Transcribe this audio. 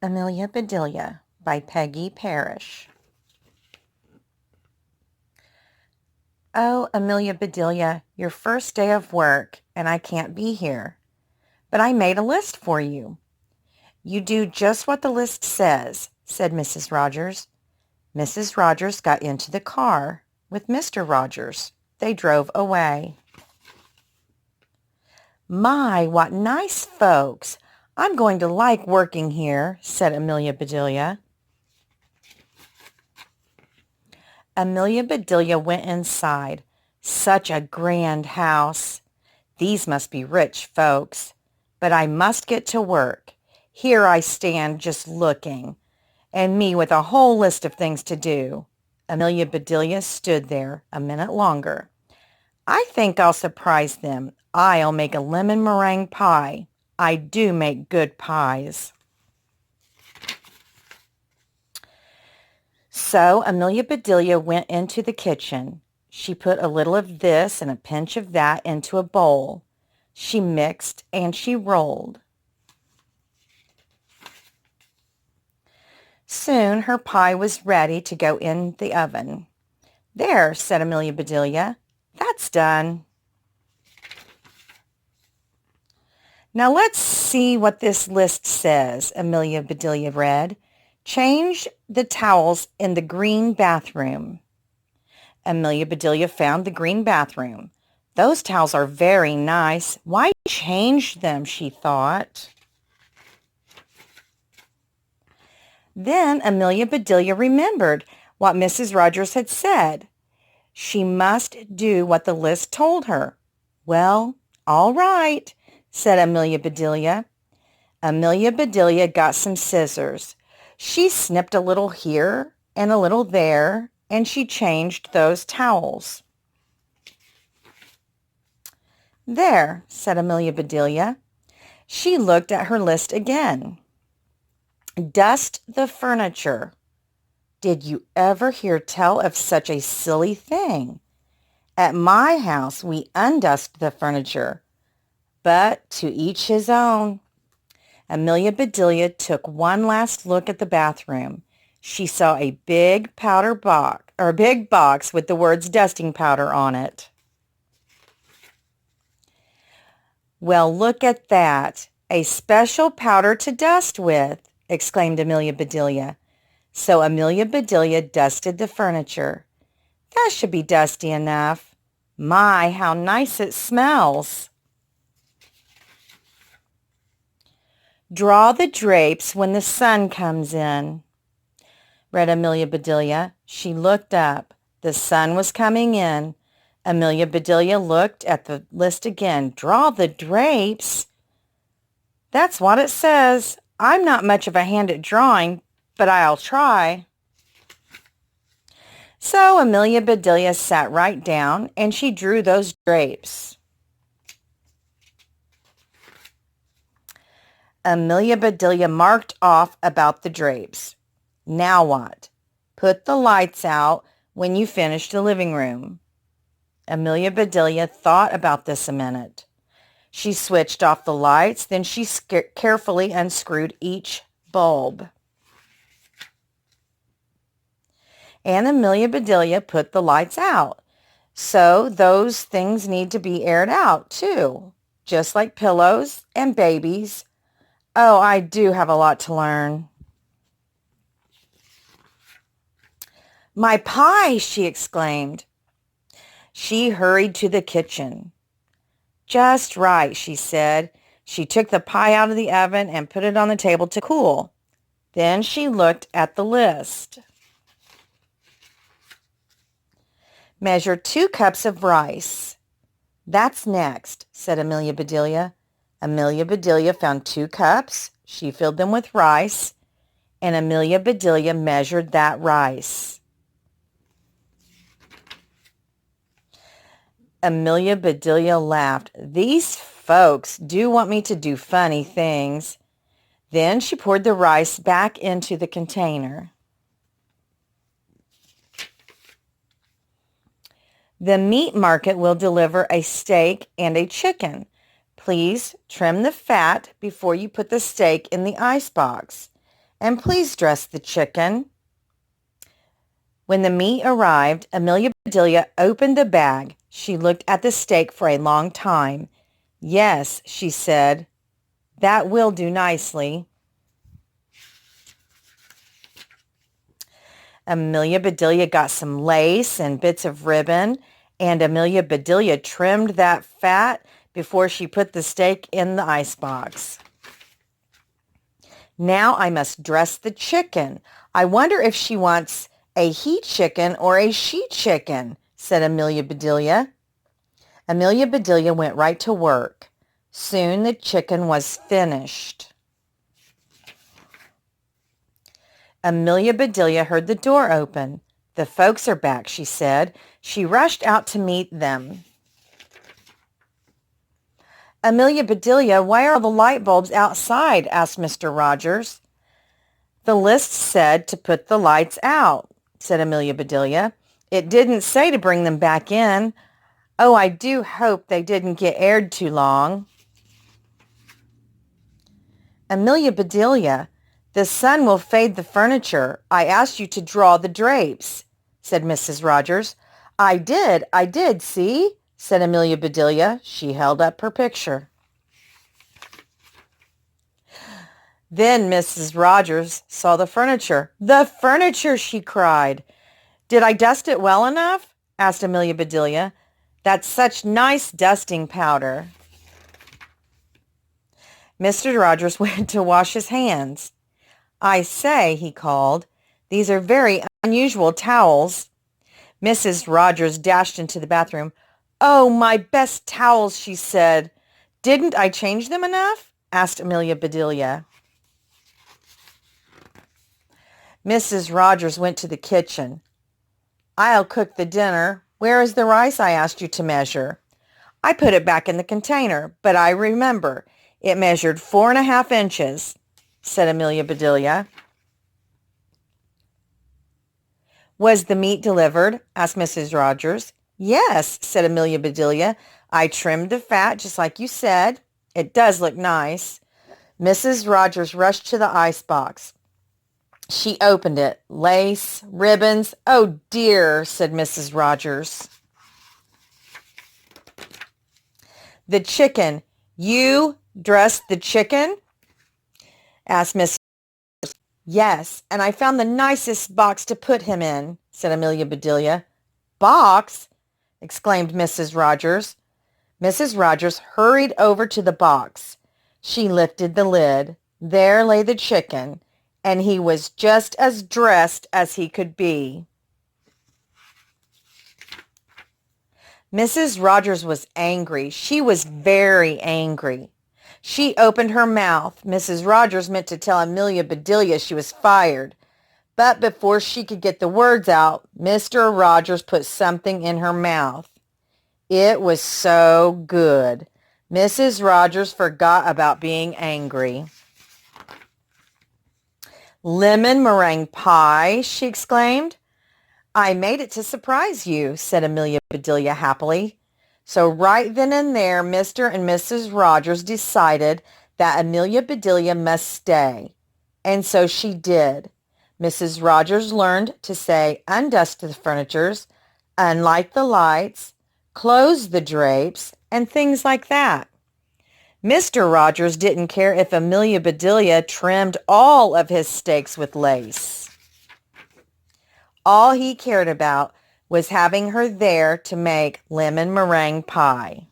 Amelia Bedelia by Peggy Parrish. Oh, Amelia Bedelia, your first day of work, and I can't be here. But I made a list for you. You do just what the list says, said Mrs. Rogers. Mrs. Rogers got into the car with Mr. Rogers. They drove away. My, what nice folks! I'm going to like working here, said Amelia Bedelia. Amelia Bedelia went inside. Such a grand house. These must be rich folks. But I must get to work. Here I stand just looking, and me with a whole list of things to do. Amelia Bedelia stood there a minute longer. I think I'll surprise them. I'll make a lemon meringue pie. I do make good pies. So Amelia Bedelia went into the kitchen. She put a little of this and a pinch of that into a bowl. She mixed and she rolled. Soon her pie was ready to go in the oven. There, said Amelia Bedelia. That's done. Now let's see what this list says, Amelia Bedelia read. Change the towels in the green bathroom. Amelia Bedelia found the green bathroom. Those towels are very nice. Why change them, she thought. Then Amelia Bedelia remembered what Mrs. Rogers had said. She must do what the list told her. Well, all right, said Amelia Bedelia. Amelia Bedelia got some scissors. She snipped a little here and a little there, and she changed those towels. There, said Amelia Bedelia. She looked at her list again. Dust the furniture. Did you ever hear tell of such a silly thing? At my house, we undust the furniture, but to each his own. Amelia Bedelia took one last look at the bathroom. She saw a big box with the words dusting powder on it. Well, look at that. A special powder to dust with, exclaimed Amelia Bedelia. So Amelia Bedelia dusted the furniture. That should be dusty enough. My, how nice it smells. Draw the drapes when the sun comes in, read Amelia Bedelia. She looked up. The sun was coming in. Amelia Bedelia looked at the list again. Draw the drapes? That's what it says. I'm not much of a hand at drawing, but I'll try. So Amelia Bedelia sat right down and she drew those drapes. Amelia Bedelia marked off about the drapes. Now what? Put the lights out when you finish the living room. Amelia Bedelia thought about this a minute. She switched off the lights, then she carefully unscrewed each bulb. And Amelia Bedelia put the lights out. So those things need to be aired out too, just like pillows and babies. Oh, I do have a lot to learn. My pie, she exclaimed. She hurried to the kitchen. Just right, she said. She took the pie out of the oven and put it on the table to cool. Then she looked at the list. Measure 2 cups of rice. That's next, said Amelia Bedelia. Amelia Bedelia found 2 cups. She filled them with rice, and Amelia Bedelia measured that rice. Amelia Bedelia laughed. These folks do want me to do funny things. Then she poured the rice back into the container. The meat market will deliver a steak and a chicken. Please trim the fat before you put the steak in the icebox. And please dress the chicken." When the meat arrived, Amelia Bedelia opened the bag. She looked at the steak for a long time. "Yes," she said, "that will do nicely." Amelia Bedelia got some lace and bits of ribbon, and Amelia Bedelia trimmed that fat before she put the steak in the icebox. "Now I must dress the chicken. I wonder if she wants a he chicken or a she chicken," said Amelia Bedelia. Amelia Bedelia went right to work. Soon the chicken was finished. Amelia Bedelia heard the door open. "The folks are back," she said. She rushed out to meet them. "Amelia Bedelia, why are all the light bulbs outside?" asked Mr. Rogers. "The list said to put the lights out," said Amelia Bedelia. "It didn't say to bring them back in. Oh, I do hope they didn't get aired too long." "Amelia Bedelia, the sun will fade the furniture. I asked you to draw the drapes," said Mrs. Rogers. I did, see?" said Amelia Bedelia. She held up her picture. Then Mrs. Rogers saw the furniture. "The furniture!" she cried. "Did I dust it well enough?" asked Amelia Bedelia. "That's such nice dusting powder." Mr. Rogers went to wash his hands. "I say," he called, "these are very unusual towels." Mrs. Rogers dashed into the bathroom. "Oh, my best towels," she said. "Didn't I change them enough?" asked Amelia Bedelia. Mrs. Rogers went to the kitchen. "I'll cook the dinner. Where is the rice I asked you to measure?" "I put it back in the container, but I remember. It measured 4.5 inches, said Amelia Bedelia. "Was the meat delivered?" asked Mrs. Rogers. "Yes," said Amelia Bedelia. "I trimmed the fat just like you said. It does look nice." Mrs. Rogers rushed to the icebox. She opened it. "Lace, ribbons. Oh, dear," said Mrs. Rogers. "The chicken. You dressed the chicken?" asked Mrs. "Yes, and I found the nicest box to put him in," said Amelia Bedelia. "Box?" exclaimed Mrs. Rogers. Mrs. Rogers hurried over to the box. She lifted the lid. There lay the chicken, and he was just as dressed as he could be. Mrs. Rogers was angry. She was very angry. She opened her mouth. Mrs. Rogers meant to tell Amelia Bedelia she was fired. But before she could get the words out, Mr. Rogers put something in her mouth. It was so good. Mrs. Rogers forgot about being angry. "Lemon meringue pie," she exclaimed. "I made it to surprise you," said Amelia Bedelia happily. So right then and there, Mr. and Mrs. Rogers decided that Amelia Bedelia must stay. And so she did. Mrs. Rogers learned to say, "Undust the furnitures, unlight the lights, close the drapes," and things like that. Mr. Rogers didn't care if Amelia Bedelia trimmed all of his steaks with lace. All he cared about was having her there to make lemon meringue pie.